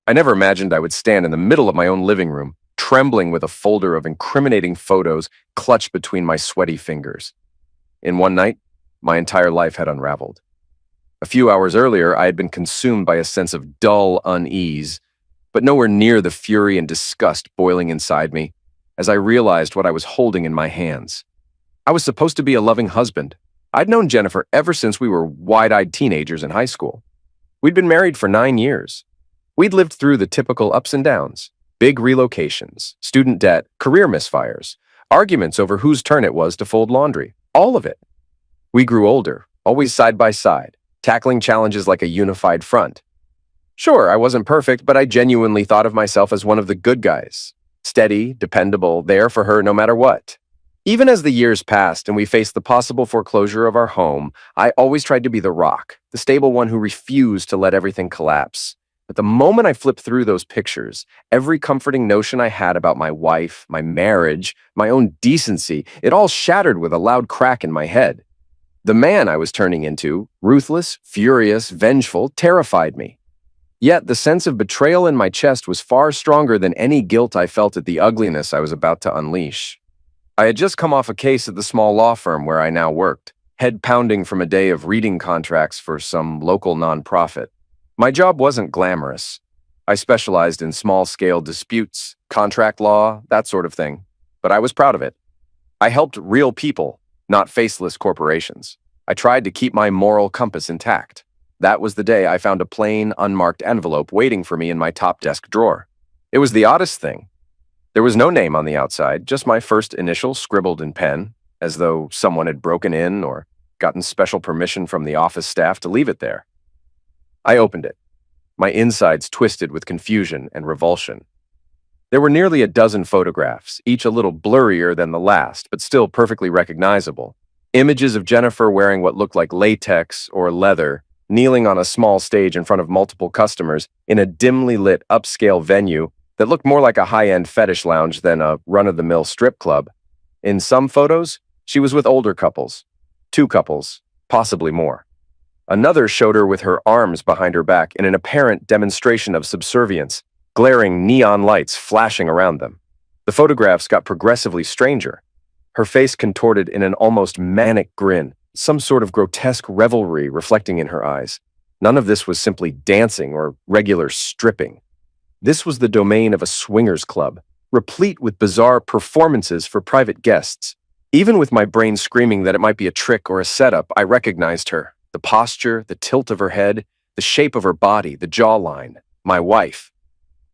I never imagined I would stand in the middle of my own living room, trembling with a folder of incriminating photos clutched between my sweaty fingers. In one night, my entire life had unraveled. A few hours earlier, I had been consumed by a sense of dull unease, but nowhere near the fury and disgust boiling inside me as I realized what I was holding in my hands. I was supposed to be a loving husband. I'd known Jennifer ever since we were wide-eyed teenagers in high school. We'd been married for 9 years. We'd lived through the typical ups and downs, big relocations, student debt, career misfires, arguments over whose turn it was to fold laundry, all of it. We grew older, always side by side, tackling challenges like a unified front. Sure, I wasn't perfect, but I genuinely thought of myself as one of the good guys. Steady, dependable, there for her no matter what. Even as the years passed and we faced the possible foreclosure of our home, I always tried to be the rock, the stable one who refused to let everything collapse. But the moment I flipped through those pictures, every comforting notion I had about my wife, my marriage, my own decency, it all shattered with a loud crack in my head. The man I was turning into, ruthless, furious, vengeful, terrified me. Yet the sense of betrayal in my chest was far stronger than any guilt I felt at the ugliness I was about to unleash. I had just come off a case at the small law firm where I now worked, head pounding from a day of reading contracts for some local nonprofit. My job wasn't glamorous. I specialized in small-scale disputes, contract law, that sort of thing, but I was proud of it. I helped real people, not faceless corporations. I tried to keep my moral compass intact. That was the day I found a plain, unmarked envelope waiting for me in my top desk drawer. It was the oddest thing. There was no name on the outside, just my first initial scribbled in pen, as though someone had broken in or gotten special permission from the office staff to leave it there. I opened it, my insides twisted with confusion and revulsion. There were nearly a dozen photographs, each a little blurrier than the last, but still perfectly recognizable. Images of Jennifer wearing what looked like latex or leather, kneeling on a small stage in front of multiple customers in a dimly lit upscale venue that looked more like a high-end fetish lounge than a run-of-the-mill strip club. In some photos, she was with older couples, 2 couples, possibly more. Another showed her with her arms behind her back in an apparent demonstration of subservience, glaring neon lights flashing around them. The photographs got progressively stranger. Her face contorted in an almost manic grin, some sort of grotesque revelry reflecting in her eyes. None of this was simply dancing or regular stripping. This was the domain of a swingers club, replete with bizarre performances for private guests. Even with my brain screaming that it might be a trick or a setup, I recognized her. The posture, the tilt of her head, the shape of her body, the jawline. My wife.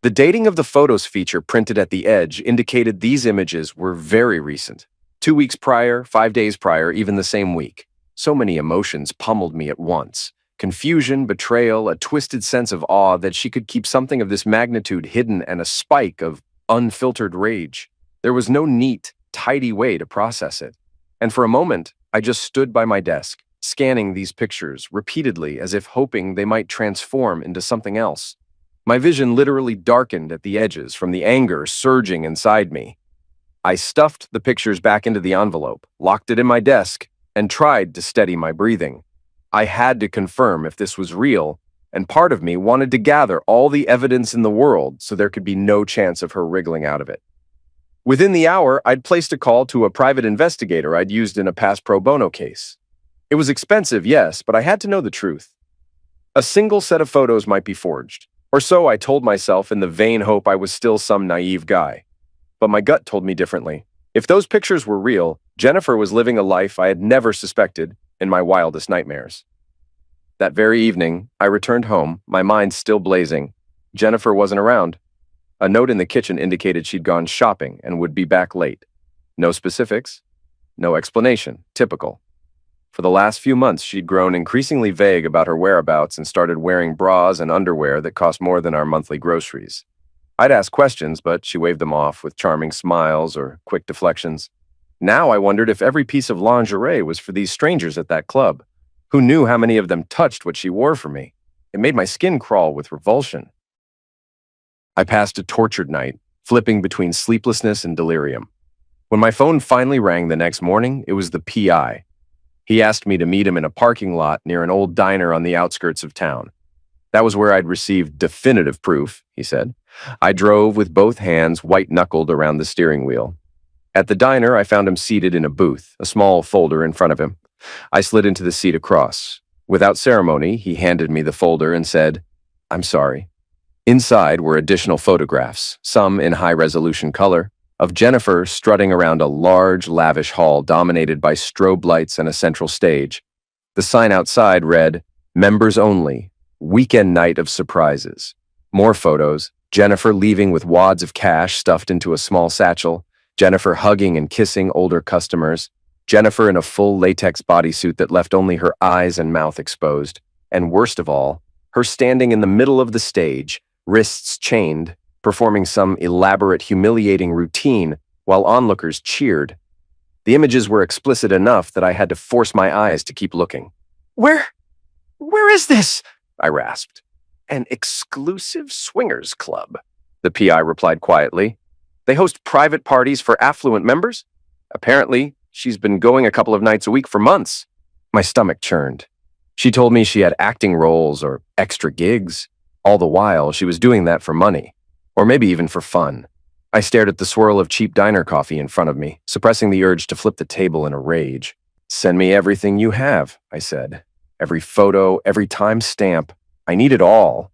The dating of the photos feature printed at the edge indicated these images were very recent. 2 weeks prior, 5 days prior, even the same week. So many emotions pummeled me at once. Confusion, betrayal, a twisted sense of awe that she could keep something of this magnitude hidden, and a spike of unfiltered rage. There was no neat, tidy way to process it. And for a moment, I just stood by my desk, scanning these pictures repeatedly as if hoping they might transform into something else. My vision literally darkened at the edges from the anger surging inside me. I stuffed the pictures back into the envelope, locked it in my desk, and tried to steady my breathing. I had to confirm if this was real, and part of me wanted to gather all the evidence in the world so there could be no chance of her wriggling out of it. Within the hour, I'd placed a call to a private investigator I'd used in a past pro bono case. It was expensive, yes, but I had to know the truth. A single set of photos might be forged, or so I told myself in the vain hope I was still some naive guy. But my gut told me differently. If those pictures were real, Jennifer was living a life I had never suspected in my wildest nightmares. That very evening, I returned home, my mind still blazing. Jennifer wasn't around. A note in the kitchen indicated she'd gone shopping and would be back late. No specifics, no explanation, typical. For the last few months, she'd grown increasingly vague about her whereabouts and started wearing bras and underwear that cost more than our monthly groceries. I'd ask questions, but she waved them off with charming smiles or quick deflections. Now I wondered if every piece of lingerie was for these strangers at that club. Who knew how many of them touched what she wore for me? It made my skin crawl with revulsion. I passed a tortured night, flipping between sleeplessness and delirium. When my phone finally rang the next morning, it was the PI. He asked me to meet him in a parking lot near an old diner on the outskirts of town. That was where I'd received definitive proof, he said. I drove with both hands white-knuckled around the steering wheel. At the diner, I found him seated in a booth, a small folder in front of him. I slid into the seat across. Without ceremony, he handed me the folder and said, "I'm sorry." Inside were additional photographs, some in high-resolution color, of Jennifer strutting around a large, lavish hall dominated by strobe lights and a central stage. The sign outside read, "Members only, weekend night of surprises." More photos, Jennifer leaving with wads of cash stuffed into a small satchel, Jennifer hugging and kissing older customers, Jennifer in a full latex bodysuit that left only her eyes and mouth exposed, and worst of all, her standing in the middle of the stage, wrists chained, performing some elaborate, humiliating routine while onlookers cheered. The images were explicit enough that I had to force my eyes to keep looking. Where is this?" I rasped. "An exclusive swingers club," the PI replied quietly. "They host private parties for affluent members? Apparently, she's been going a couple of nights a week for months." My stomach churned. She told me she had acting roles or extra gigs. All the while, she was doing that for money, or maybe even for fun. I stared at the swirl of cheap diner coffee in front of me, suppressing the urge to flip the table in a rage. "Send me everything you have," I said. "Every photo, every time stamp. I need it all."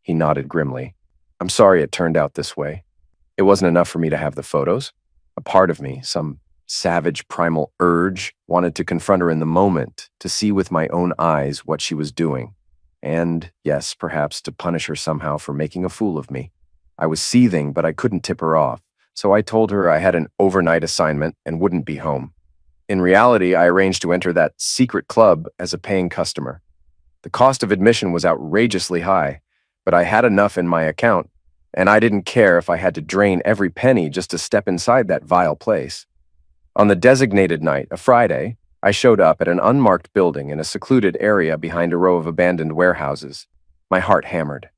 He nodded grimly. "I'm sorry it turned out this way. It wasn't enough for me to have the photos. A part of me, some savage primal urge, wanted to confront her in the moment, to see with my own eyes what she was doing. And, yes, perhaps to punish her somehow for making a fool of me. I was seething, but I couldn't tip her off, so I told her I had an overnight assignment and wouldn't be home. In reality, I arranged to enter that secret club as a paying customer. The cost of admission was outrageously high, but I had enough in my account, and I didn't care if I had to drain every penny just to step inside that vile place. On the designated night, a Friday, I showed up at an unmarked building in a secluded area behind a row of abandoned warehouses. My heart hammered.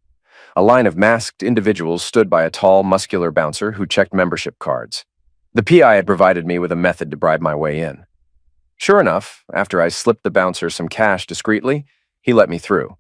A line of masked individuals stood by a tall, muscular bouncer who checked membership cards. The PI had provided me with a method to bribe my way in. Sure enough, after I slipped the bouncer some cash discreetly, he let me through.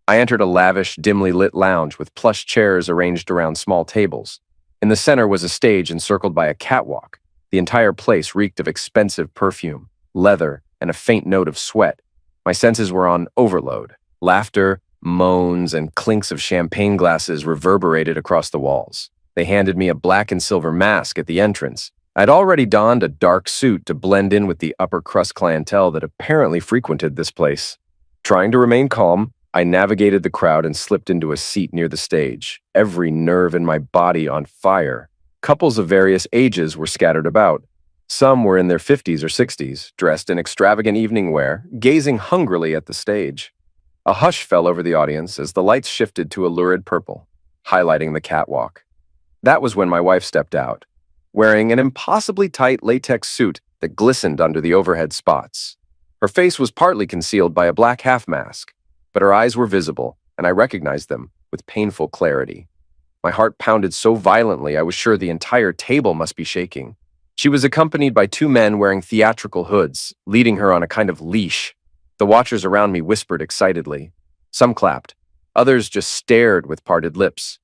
I entered a lavish, dimly lit lounge with plush chairs arranged around small tables. In the center was a stage encircled by a catwalk. The entire place reeked of expensive perfume, leather, and a faint note of sweat. My senses were on overload. Laughter, moans, and clinks of champagne glasses reverberated across the walls. They handed me a black and silver mask at the entrance. I'd already donned a dark suit to blend in with the upper-crust clientele that apparently frequented this place. Trying to remain calm, I navigated the crowd and slipped into a seat near the stage, every nerve in my body on fire. Couples of various ages were scattered about. Some were in their 50s or 60s, dressed in extravagant evening wear, gazing hungrily at the stage. A hush fell over the audience as the lights shifted to a lurid purple, highlighting the catwalk. That was when my wife stepped out, wearing an impossibly tight latex suit that glistened under the overhead spots. Her face was partly concealed by a black half mask, but her eyes were visible, and I recognized them with painful clarity. My heart pounded so violently I was sure the entire table must be shaking. She was accompanied by two men wearing theatrical hoods, leading her on a kind of leash. The watchers around me whispered excitedly. Some clapped. Others just stared with parted lips.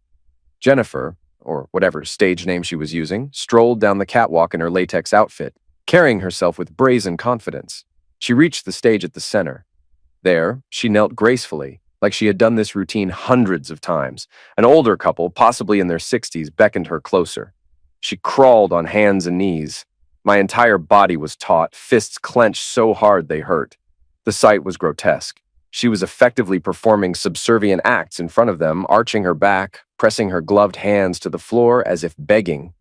Jennifer, or whatever stage name she was using, strolled down the catwalk in her latex outfit, carrying herself with brazen confidence. She reached the stage at the center. There, she knelt gracefully, like she had done this routine hundreds of times. An older couple, possibly in their 60s, beckoned her closer. She crawled on hands and knees. My entire body was taut, fists clenched so hard they hurt. The sight was grotesque. She was effectively performing subservient acts in front of them, arching her back, pressing her gloved hands to the floor as if begging.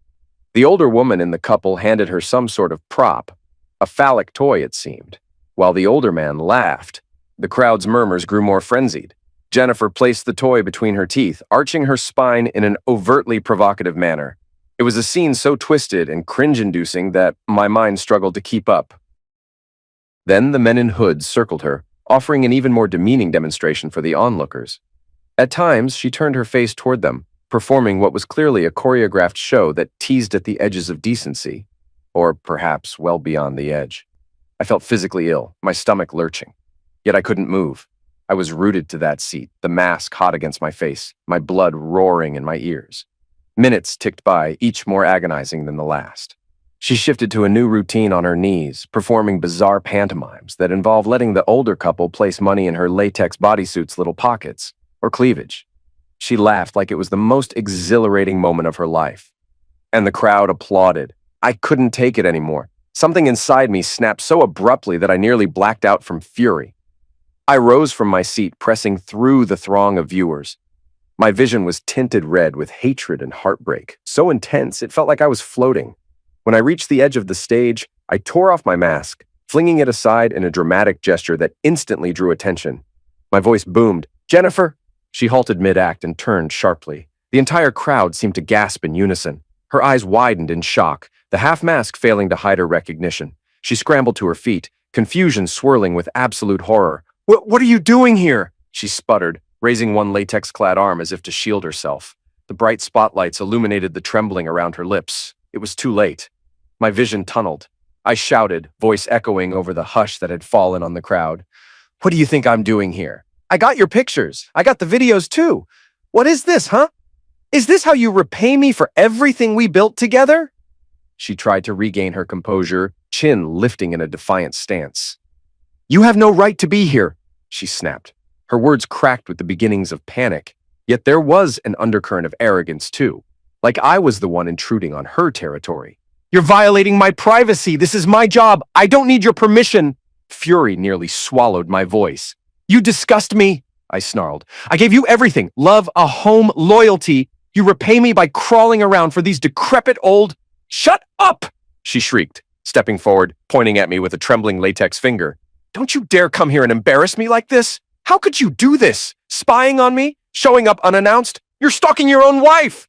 The older woman in the couple handed her some sort of prop, a phallic toy it seemed, while the older man laughed. The crowd's murmurs grew more frenzied. Jennifer placed the toy between her teeth, arching her spine in an overtly provocative manner. It was a scene so twisted and cringe-inducing that my mind struggled to keep up. Then the men in hoods circled her, offering an even more demeaning demonstration for the onlookers. At times, she turned her face toward them, performing what was clearly a choreographed show that teased at the edges of decency, or perhaps well beyond the edge. I felt physically ill, my stomach lurching. Yet I couldn't move. I was rooted to that seat, the mask hot against my face, my blood roaring in my ears. Minutes ticked by, each more agonizing than the last. She shifted to a new routine on her knees, performing bizarre pantomimes that involved letting the older couple place money in her latex bodysuit's little pockets, or cleavage. She laughed like it was the most exhilarating moment of her life. And the crowd applauded. I couldn't take it anymore. Something inside me snapped so abruptly that I nearly blacked out from fury. I rose from my seat, pressing through the throng of viewers. My vision was tinted red with hatred and heartbreak, so intense it felt like I was floating. When I reached the edge of the stage, I tore off my mask, flinging it aside in a dramatic gesture that instantly drew attention. My voice boomed, "Jennifer!" She halted mid-act and turned sharply. The entire crowd seemed to gasp in unison. Her eyes widened in shock, the half-mask failing to hide her recognition. She scrambled to her feet, confusion swirling with absolute horror. What are you doing here?" she sputtered, raising one latex-clad arm as if to shield herself. The bright spotlights illuminated the trembling around her lips. It was too late. My vision tunneled. I shouted, voice echoing over the hush that had fallen on the crowd. "What do you think I'm doing here? I got your pictures. I got the videos too. What is this, huh? Is this how you repay me for everything we built together?" She tried to regain her composure, chin lifting in a defiant stance. "You have no right to be here," she snapped. Her words cracked with the beginnings of panic, yet there was an undercurrent of arrogance too, like I was the one intruding on her territory. "You're violating my privacy. This is my job. I don't need your permission." Fury nearly swallowed my voice. "You disgust me," I snarled. "I gave you everything, love, a home, loyalty. You repay me by crawling around for these decrepit old—" "Shut up!" she shrieked, stepping forward, pointing at me with a trembling latex finger. "Don't you dare come here and embarrass me like this. How could you do this? Spying on me? Showing up unannounced? You're stalking your own wife!"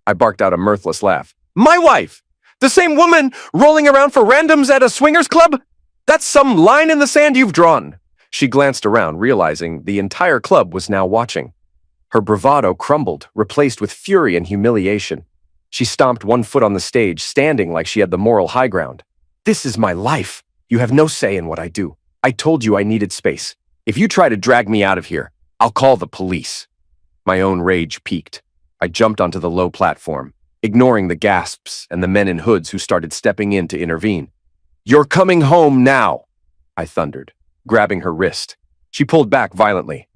I barked out a mirthless laugh. "My wife? The same woman rolling around for randoms at a swingers club? That's some line in the sand you've drawn." She glanced around, realizing the entire club was now watching. Her bravado crumbled, replaced with fury and humiliation. She stomped one foot on the stage, standing like she had the moral high ground. "This is my life. You have no say in what I do. I told you I needed space. If you try to drag me out of here, I'll call the police." My own rage peaked. I jumped onto the low platform, ignoring the gasps and the men in hoods who started stepping in to intervene. "You're coming home now," I thundered, grabbing her wrist. She pulled back violently.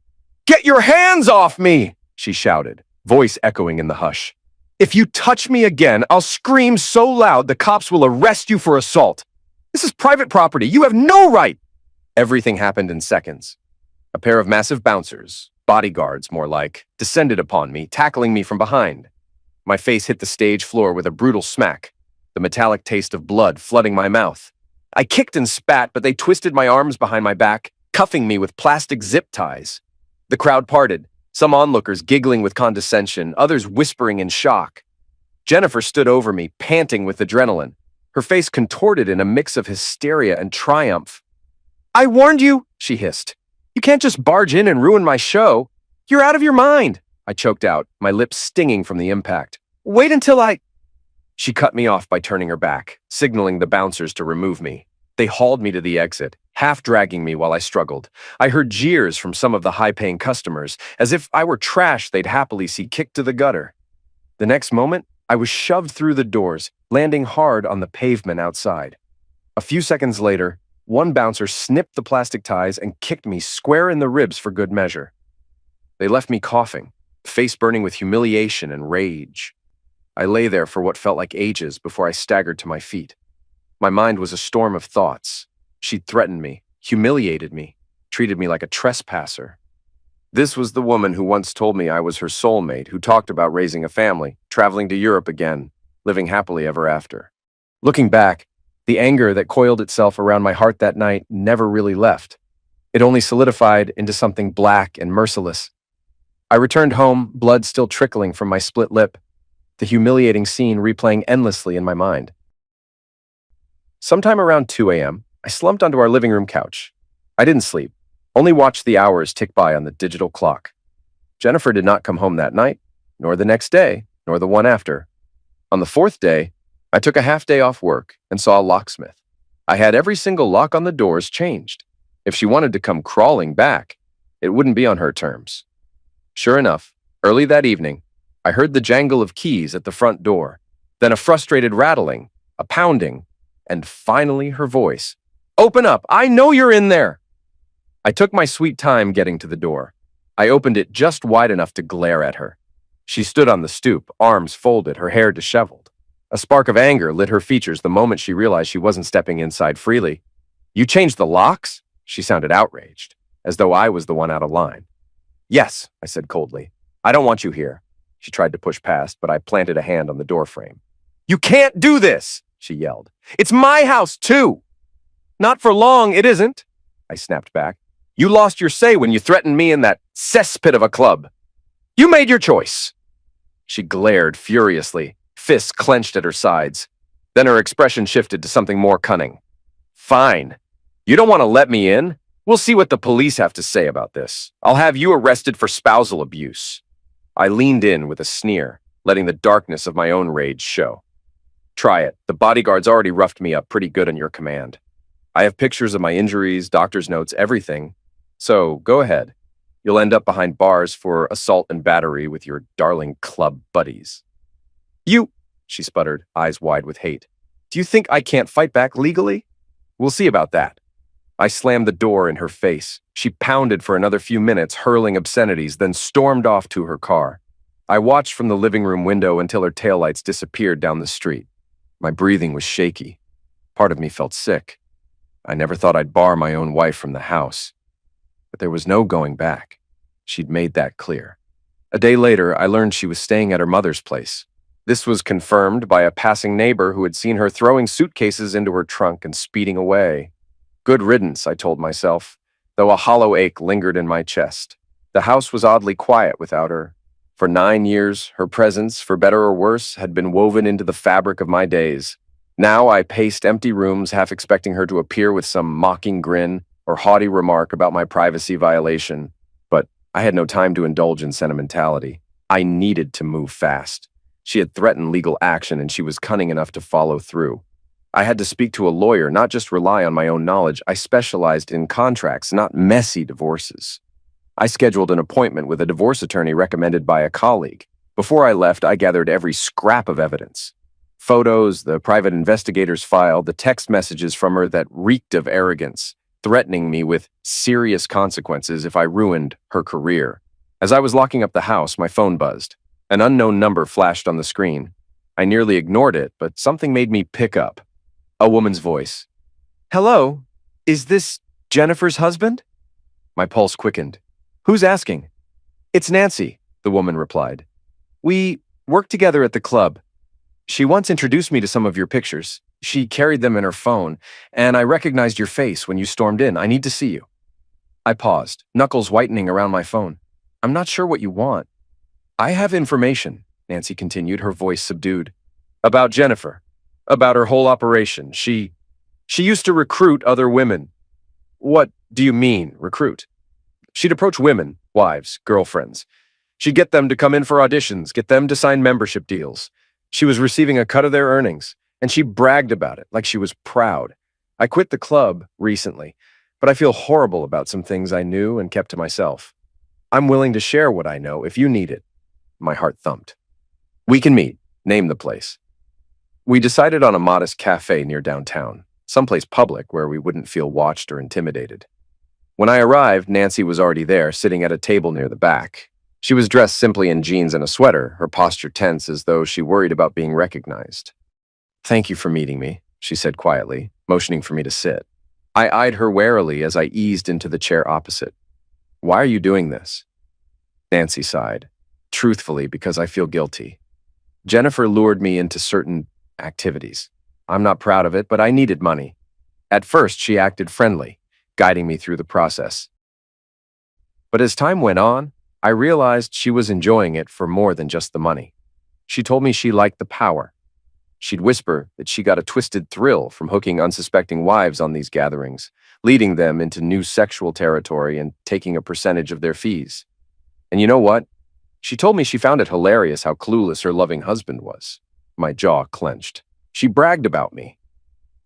"Get your hands off me!" she shouted, voice echoing in the hush. "If you touch me again, I'll scream so loud the cops will arrest you for assault. This is private property. You have no right." Everything happened in seconds. A pair of massive bouncers, bodyguards more like, descended upon me, tackling me from behind. My face hit the stage floor with a brutal smack, the metallic taste of blood flooding my mouth. I kicked and spat, but they twisted my arms behind my back, cuffing me with plastic zip ties. The crowd parted, some onlookers giggling with condescension, others whispering in shock. Jennifer stood over me, panting with adrenaline, her face contorted in a mix of hysteria and triumph. "I warned you," she hissed. "You can't just barge in and ruin my show. You're out of your mind," I choked out, my lips stinging from the impact. "Wait until I—" She cut me off by turning her back, signaling the bouncers to remove me. They hauled me to the exit, half dragging me while I struggled. I heard jeers from some of the high-paying customers, as if I were trash they'd happily see kicked to the gutter. The next moment, I was shoved through the doors, landing hard on the pavement outside. A few seconds later, one bouncer snipped the plastic ties and kicked me square in the ribs for good measure. They left me coughing, face burning with humiliation and rage. I lay there for what felt like ages before I staggered to my feet. My mind was a storm of thoughts. She'd threatened me, humiliated me, treated me like a trespasser. This was the woman who once told me I was her soulmate, who talked about raising a family, traveling to Europe again, living happily ever after. Looking back, the anger that coiled itself around my heart that night never really left. It only solidified into something black and merciless. I returned home, blood still trickling from my split lip, the humiliating scene replaying endlessly in my mind. Sometime around 2 a.m., I slumped onto our living room couch. I didn't sleep, only watched the hours tick by on the digital clock. Jennifer did not come home that night, nor the next day, nor the one after. On the fourth day, I took a half day off work and saw a locksmith. I had every single lock on the doors changed. If she wanted to come crawling back, It wouldn't be on her terms. Sure enough, early that evening, I heard the jangle of keys at the front door, then a frustrated rattling, a pounding, and finally her voice. "Open up! I know you're in there!" I took my sweet time getting to the door. I opened it just wide enough to glare at her. She stood on the stoop, arms folded, her hair disheveled. A spark of anger lit her features the moment she realized she wasn't stepping inside freely. "You changed the locks?" She sounded outraged, as though I was the one out of line. "Yes," I said coldly. "I don't want you here." She tried to push past, but I planted a hand on the doorframe. "You can't do this!" she yelled. "It's my house, too!" "Not for long, it isn't," I snapped back. "You lost your say when you threatened me in that cesspit of a club. You made your choice." She glared furiously, fists clenched at her sides. Then her expression shifted to something more cunning. "Fine. You don't want to let me in? We'll see what the police have to say about this. I'll have you arrested for spousal abuse." I leaned in with a sneer, letting the darkness of my own rage show. "Try it. The bodyguards already roughed me up pretty good on your command. I have pictures of my injuries, doctor's notes, everything. So go ahead. You'll end up behind bars for assault and battery with your darling club buddies." "You," she sputtered, eyes wide with hate. "Do you think I can't fight back legally? We'll see about that." I slammed the door in her face. She pounded for another few minutes, hurling obscenities, then stormed off to her car. I watched from the living room window until her taillights disappeared down the street. My breathing was shaky. Part of me felt sick. I never thought I'd bar my own wife from the house. But there was no going back. She'd made that clear. A day later, I learned she was staying at her mother's place. This was confirmed by a passing neighbor who had seen her throwing suitcases into her trunk and speeding away. Good riddance, I told myself, though a hollow ache lingered in my chest. The house was oddly quiet without her. For 9 years, her presence, for better or worse, had been woven into the fabric of my days. Now I paced empty rooms, half expecting her to appear with some mocking grin or haughty remark about my privacy violation. But I had no time to indulge in sentimentality. I needed to move fast. She had threatened legal action, and she was cunning enough to follow through. I had to speak to a lawyer, not just rely on my own knowledge. I specialized in contracts, not messy divorces. I scheduled an appointment with a divorce attorney recommended by a colleague. Before I left, I gathered every scrap of evidence. Photos, the private investigator's file, the text messages from her that reeked of arrogance, threatening me with serious consequences if I ruined her career. As I was locking up the house, my phone buzzed. An unknown number flashed on the screen. I nearly ignored it, but something made me pick up. A woman's voice. "Hello, is this Jennifer's husband?" My pulse quickened. "Who's asking?" "It's Nancy," the woman replied. "We work together at the club. She once introduced me to some of your pictures. She carried them in her phone, and I recognized your face when you stormed in. I need to see you." I paused, knuckles whitening around my phone. "I'm not sure what you want." "I have information," Nancy continued, her voice subdued. "About Jennifer. About her whole operation. She used to recruit other women." "What do you mean, recruit?" "She'd approach women, wives, girlfriends. She'd get them to come in for auditions, get them to sign membership deals. She was receiving a cut of their earnings, and she bragged about it like she was proud. I quit the club recently, but I feel horrible about some things I knew and kept to myself. I'm willing to share what I know if you need it." My heart thumped. "We can meet. Name the place." We decided on a modest cafe near downtown, someplace public where we wouldn't feel watched or intimidated. When I arrived, Nancy was already there, sitting at a table near the back. She was dressed simply in jeans and a sweater, her posture tense as though she worried about being recognized. "Thank you for meeting me," she said quietly, motioning for me to sit. I eyed her warily as I eased into the chair opposite. "Why are you doing this?" Nancy sighed. "Truthfully, because I feel guilty. Jennifer lured me into certain activities. I'm not proud of it, but I needed money. At first, she acted friendly, guiding me through the process. But as time went on, I realized she was enjoying it for more than just the money. She told me she liked the power. She'd whisper that she got a twisted thrill from hooking unsuspecting wives on these gatherings, leading them into new sexual territory and taking a percentage of their fees. And you know what? She told me she found it hilarious how clueless her loving husband was. My jaw clenched. She bragged about me.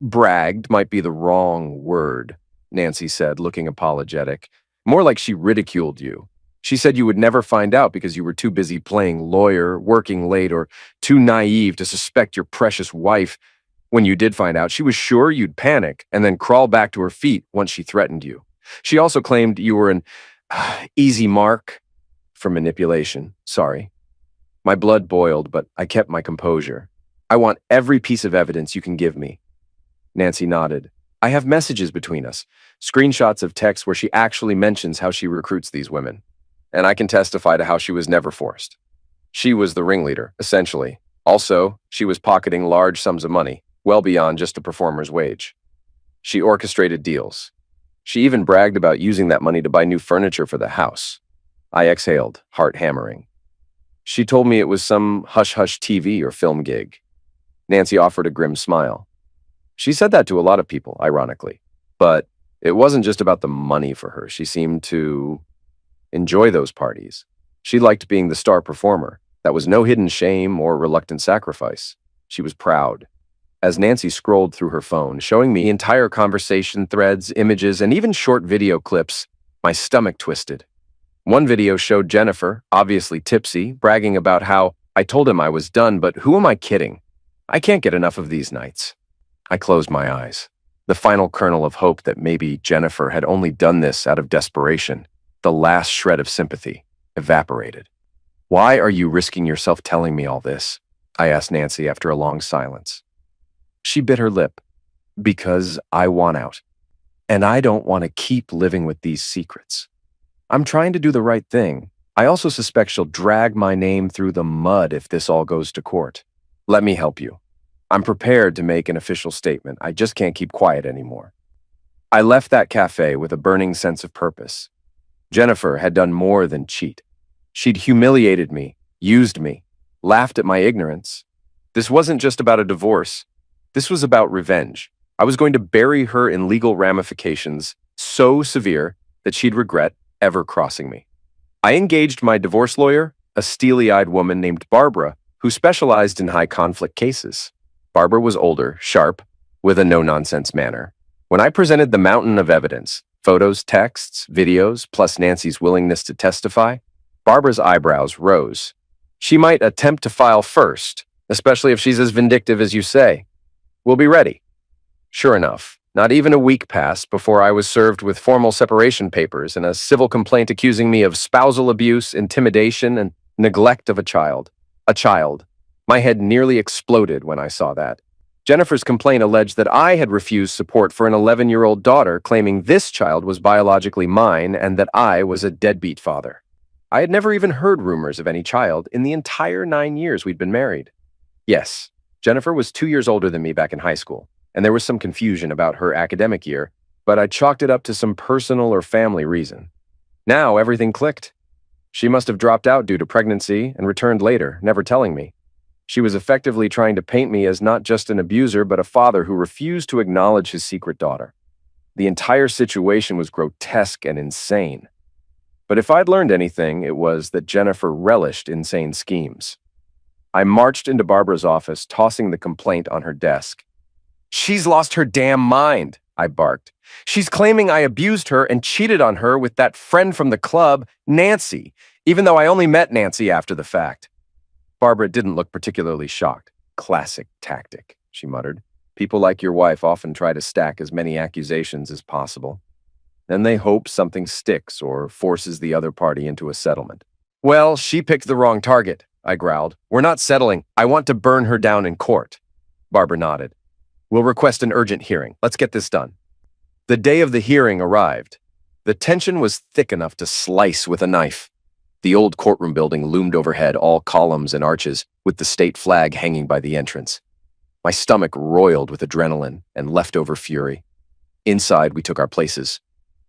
"Bragged might be the wrong word," Nancy said, looking apologetic. More like she ridiculed you. She said you would never find out because you were too busy playing lawyer, working late, or too naive to suspect your precious wife. When you did find out, she was sure you'd panic and then crawl back to her feet once she threatened you. She also claimed you were an easy mark for manipulation. Sorry. My blood boiled, but I kept my composure. I want every piece of evidence you can give me. Nancy nodded. I have messages between us, screenshots of texts where she actually mentions how she recruits these women. And I can testify to how she was never forced. She was the ringleader, essentially. Also, she was pocketing large sums of money, well beyond just a performer's wage. She orchestrated deals. She even bragged about using that money to buy new furniture for the house. I exhaled, heart hammering. She told me it was some hush-hush TV or film gig. Nancy offered a grim smile. She said that to a lot of people, ironically. But it wasn't just about the money for her. She seemed to enjoy those parties. She liked being the star performer. That was no hidden shame or reluctant sacrifice. She was proud. As Nancy scrolled through her phone, showing me entire conversation threads, images, and even short video clips, my stomach twisted. One video showed Jennifer, obviously tipsy, bragging about how I told him I was done, but who am I kidding? I can't get enough of these nights. I closed my eyes. The final kernel of hope that maybe Jennifer had only done this out of desperation, the last shred of sympathy, evaporated. Why are you risking yourself telling me all this? I asked Nancy after a long silence. She bit her lip. Because I want out. And I don't want to keep living with these secrets. I'm trying to do the right thing. I also suspect she'll drag my name through the mud if this all goes to court. Let me help you. I'm prepared to make an official statement. I just can't keep quiet anymore. I left that cafe with a burning sense of purpose. Jennifer had done more than cheat. She'd humiliated me, used me, laughed at my ignorance. This wasn't just about a divorce. This was about revenge. I was going to bury her in legal ramifications so severe that she'd regret ever crossing me. I engaged my divorce lawyer, a steely-eyed woman named Barbara, who specialized in high-conflict cases. Barbara was older, sharp, with a no-nonsense manner. When I presented the mountain of evidence, photos, texts, videos, plus Nancy's willingness to testify, Barbara's eyebrows rose. She might attempt to file first, especially if she's as vindictive as you say. We'll be ready. Sure enough, not even a week passed before I was served with formal separation papers and a civil complaint accusing me of spousal abuse, intimidation, and neglect of a child. A child. My head nearly exploded when I saw that. Jennifer's complaint alleged that I had refused support for an 11-year-old daughter, claiming this child was biologically mine and that I was a deadbeat father. I had never even heard rumors of any child in the entire 9 years we'd been married. Yes, Jennifer was 2 years older than me back in high school, and there was some confusion about her academic year, but I chalked it up to some personal or family reason. Now everything clicked. She must have dropped out due to pregnancy and returned later, never telling me. She was effectively trying to paint me as not just an abuser, but a father who refused to acknowledge his secret daughter. The entire situation was grotesque and insane. But if I'd learned anything, it was that Jennifer relished insane schemes. I marched into Barbara's office, tossing the complaint on her desk. "She's lost her damn mind," I barked. "She's claiming I abused her and cheated on her with that friend from the club, Nancy, even though I only met Nancy after the fact." Barbara didn't look particularly shocked. "Classic tactic," she muttered. "People like your wife often try to stack as many accusations as possible. Then they hope something sticks or forces the other party into a settlement." "Well, she picked the wrong target," I growled. "We're not settling. I want to burn her down in court." Barbara nodded. "We'll request an urgent hearing. Let's get this done." The day of the hearing arrived. The tension was thick enough to slice with a knife. The old courtroom building loomed overhead, all columns and arches, with the state flag hanging by the entrance. My stomach roiled with adrenaline and leftover fury. Inside, we took our places.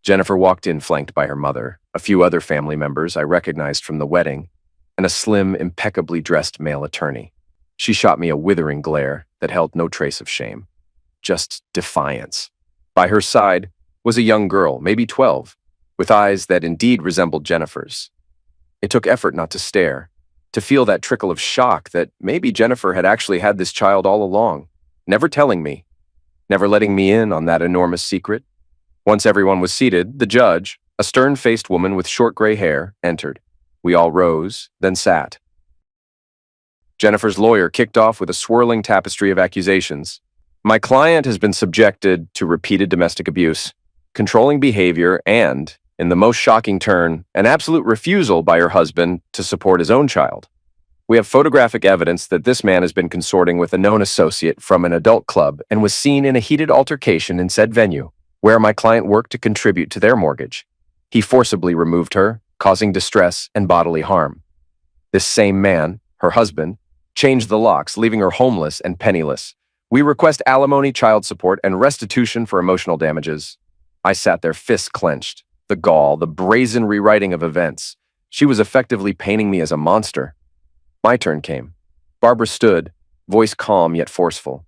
Jennifer walked in flanked by her mother, a few other family members I recognized from the wedding, and a slim, impeccably dressed male attorney. She shot me a withering glare that held no trace of shame, just defiance. By her side was a young girl, maybe 12, with eyes that indeed resembled Jennifer's. It took effort not to stare, to feel that trickle of shock that maybe Jennifer had actually had this child all along, never telling me, never letting me in on that enormous secret. Once everyone was seated, the judge, A stern-faced woman with short gray hair entered. We all rose, then sat. Jennifer's lawyer kicked off with a swirling tapestry of accusations. My client has been subjected to repeated domestic abuse, controlling behavior, and, in the most shocking turn, an absolute refusal by her husband to support his own child. We have photographic evidence that this man has been consorting with a known associate from an adult club and was seen in a heated altercation in said venue, where my client worked to contribute to their mortgage. He forcibly removed her, causing distress and bodily harm. This same man, her husband, changed the locks, leaving her homeless and penniless. We request alimony, child support, and restitution for emotional damages. I sat there, fists clenched. The gall, the brazen rewriting of events. She was effectively painting me as a monster. My turn came. Barbara stood, voice calm yet forceful.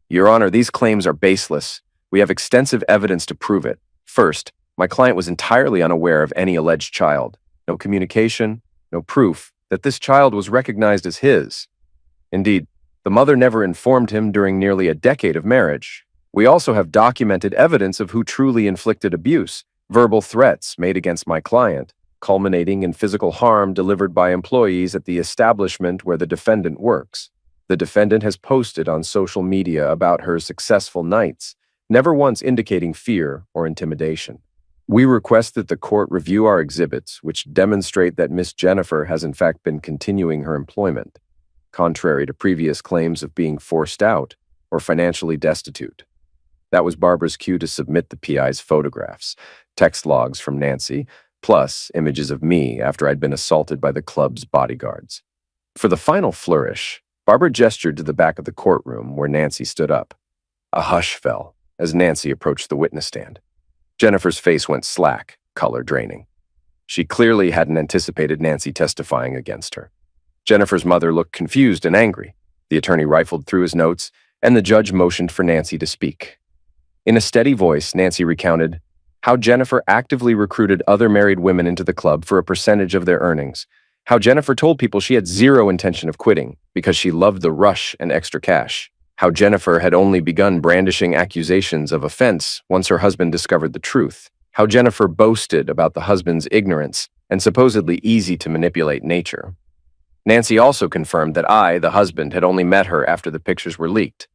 Your Honor, these claims are baseless. We have extensive evidence to prove it. First, my client was entirely unaware of any alleged child. No communication, no proof that this child was recognized as his. Indeed, the mother never informed him during nearly a decade of marriage. We also have documented evidence of who truly inflicted abuse, verbal threats made against my client, culminating in physical harm delivered by employees at the establishment where the defendant works. The defendant has posted on social media about her successful nights, never once indicating fear or intimidation. We request that the court review our exhibits, which demonstrate that Miss Jennifer has in fact been continuing her employment, contrary to previous claims of being forced out or financially destitute. That was Barbara's cue to submit the PI's photographs, text logs from Nancy, plus images of me after I'd been assaulted by the club's bodyguards. For the final flourish, Barbara gestured to the back of the courtroom where Nancy stood up. A hush fell as Nancy approached the witness stand. Jennifer's face went slack, color draining. She clearly hadn't anticipated Nancy testifying against her. Jennifer's mother looked confused and angry. The attorney rifled through his notes, and the judge motioned for Nancy to speak. In a steady voice, Nancy recounted how Jennifer actively recruited other married women into the club for a percentage of their earnings, how Jennifer told people she had zero intention of quitting because she loved the rush and extra cash, how Jennifer had only begun brandishing accusations of offense once her husband discovered the truth, how Jennifer boasted about the husband's ignorance and supposedly easy-to-manipulate nature. Nancy also confirmed that I, the husband, had only met her after the pictures were leaked.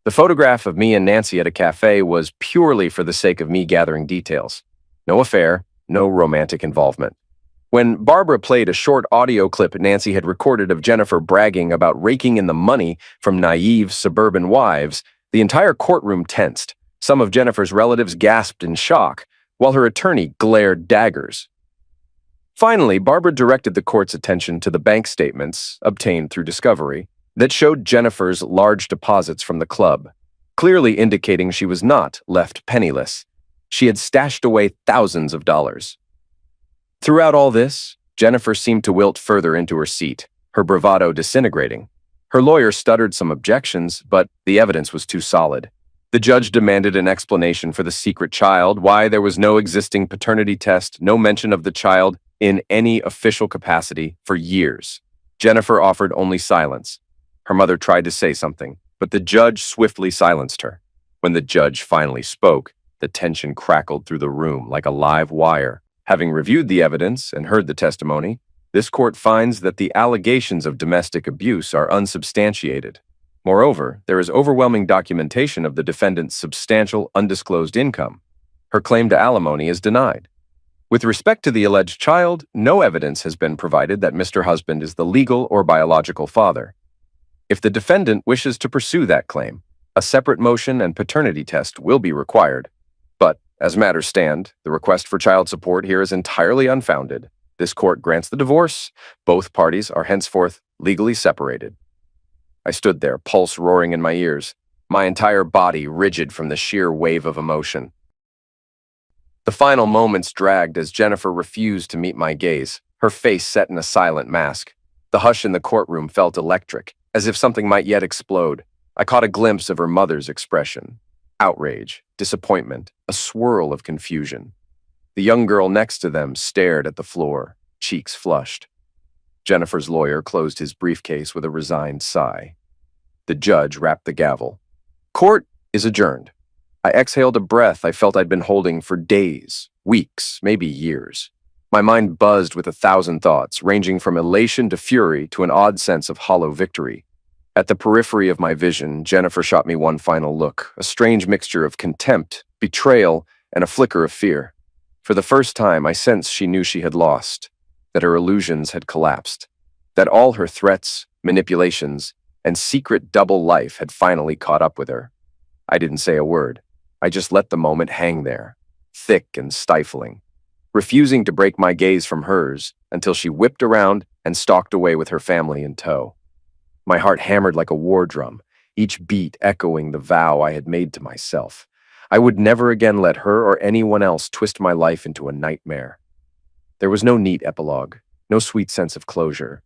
The photograph of me and Nancy at a cafe was purely for the sake of me gathering details. No affair, no romantic involvement. When Barbara played a short audio clip Nancy had recorded of Jennifer bragging about raking in the money from naive suburban wives, the entire courtroom tensed. Some of Jennifer's relatives gasped in shock, while her attorney glared daggers. Finally, Barbara directed the court's attention to the bank statements, obtained through discovery, that showed Jennifer's large deposits from the club, clearly indicating she was not left penniless. She had stashed away thousands of dollars. Throughout all this, Jennifer seemed to wilt further into her seat, her bravado disintegrating. Her lawyer stuttered some objections, but the evidence was too solid. The judge demanded an explanation for the secret child, why there was no existing paternity test, no mention of the child in any official capacity for years. Jennifer offered only silence. Her mother tried to say something, but the judge swiftly silenced her. When the judge finally spoke, the tension crackled through the room like a live wire. Having reviewed the evidence and heard the testimony, this court finds that the allegations of domestic abuse are unsubstantiated. Moreover, there is overwhelming documentation of the defendant's substantial undisclosed income. Her claim to alimony is denied. With respect to the alleged child, no evidence has been provided that Mr. Husband is the legal or biological father. If the defendant wishes to pursue that claim, a separate motion and paternity test will be required. But, as matters stand, the request for child support here is entirely unfounded. This court grants the divorce. Both parties are henceforth legally separated. I stood there, pulse roaring in my ears, my entire body rigid from the sheer wave of emotion. The final moments dragged as Jennifer refused to meet my gaze, her face set in a silent mask. The hush in the courtroom felt electric, as if something might yet explode. I caught a glimpse of her mother's expression. Outrage, disappointment, a swirl of confusion. The young girl next to them stared at the floor, cheeks flushed. Jennifer's lawyer closed his briefcase with a resigned sigh. The judge rapped the gavel. Court is adjourned. I exhaled a breath I felt I'd been holding for days, weeks, maybe years. My mind buzzed with 1,000 thoughts, ranging from elation to fury to an odd sense of hollow victory. At the periphery of my vision, Jennifer shot me one final look, a strange mixture of contempt, betrayal, and a flicker of fear. For the first time, I sensed she knew she had lost, that her illusions had collapsed, that all her threats, manipulations, and secret double life had finally caught up with her. I didn't say a word. I just let the moment hang there, thick and stifling, refusing to break my gaze from hers until she whipped around and stalked away with her family in tow. My heart hammered like a war drum, each beat echoing the vow I had made to myself. I would never again let her or anyone else twist my life into a nightmare. There was no neat epilogue, no sweet sense of closure.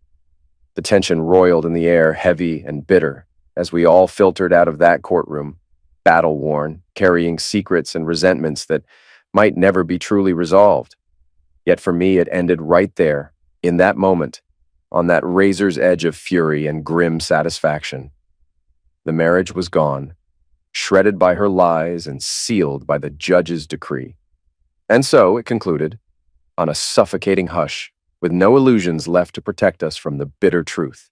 The tension roiled in the air, heavy and bitter, as we all filtered out of that courtroom, battle-worn, carrying secrets and resentments that might never be truly resolved. Yet for me, it ended right there, in that moment, on that razor's edge of fury and grim satisfaction. The marriage was gone, shredded by her lies and sealed by the judge's decree. And so it concluded, on a suffocating hush, with no illusions left to protect us from the bitter truth.